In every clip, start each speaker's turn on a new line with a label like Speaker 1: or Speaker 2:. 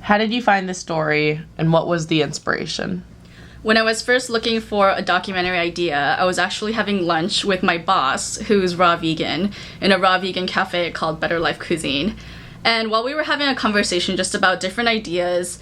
Speaker 1: How did you find this story, and what was the inspiration?
Speaker 2: When I was first looking for a documentary idea, I was actually having lunch with my boss, who's raw vegan, in a raw vegan cafe called Better Life Cuisine. And while we were having a conversation just about different ideas,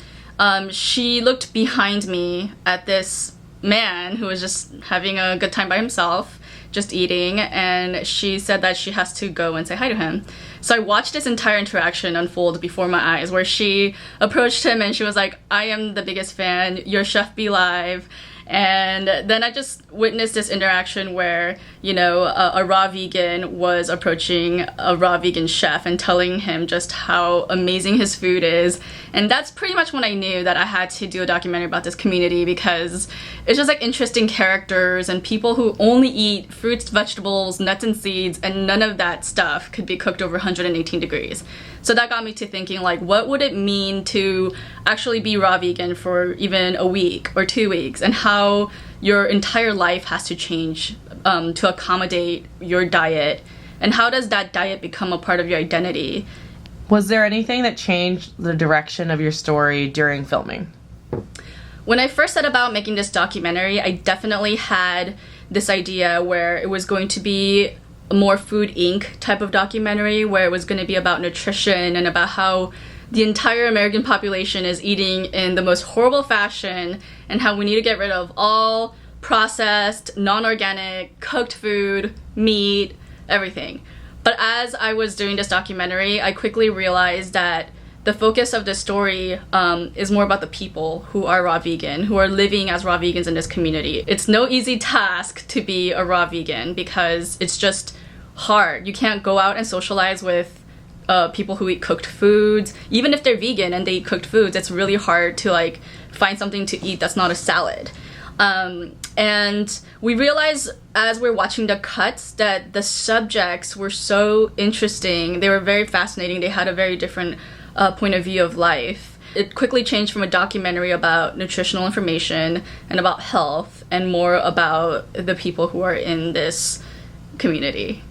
Speaker 2: she looked behind me at this man who was just having a good time by himself, just eating, and she said that she has to go and say hi to him. So I watched this entire interaction unfold before my eyes, where she approached him and she was like, "I am the biggest fan, your chef be live." And then I just witnessed this interaction where, a raw vegan was approaching a raw vegan chef and telling him just how amazing his food is. And that's pretty much when I knew that I had to do a documentary about this community, because it's just like interesting characters and people who only eat fruits, vegetables, nuts and seeds, and none of that stuff could be cooked over 118 degrees. So that got me to thinking, like, what would it mean to actually be raw vegan for even a week or 2 weeks, and how your entire life has to change to accommodate your diet, and how does that diet become a part of your identity?
Speaker 1: Was there anything that changed the direction of your story during filming?
Speaker 2: When I first set about making this documentary, I definitely had this idea where it was going to be a more Food Inc. type of documentary, where it was going to be about nutrition and about how the entire American population is eating in the most horrible fashion, and how we need to get rid of all processed, non-organic, cooked food, meat, everything. But as I was doing this documentary, I quickly realized that the focus of the story is more about the people who are raw vegan, who are living as raw vegans in this community. It's no easy task to be a raw vegan, because it's just hard. You can't go out and socialize with people who eat cooked foods. Even if they're vegan and they eat cooked foods, it's really hard to find something to eat that's not a salad. And we realized as we're watching the cuts that the subjects were so interesting. They were very fascinating. They had a very different point of view of life. It quickly changed from a documentary about nutritional information and about health, and more about the people who are in this community.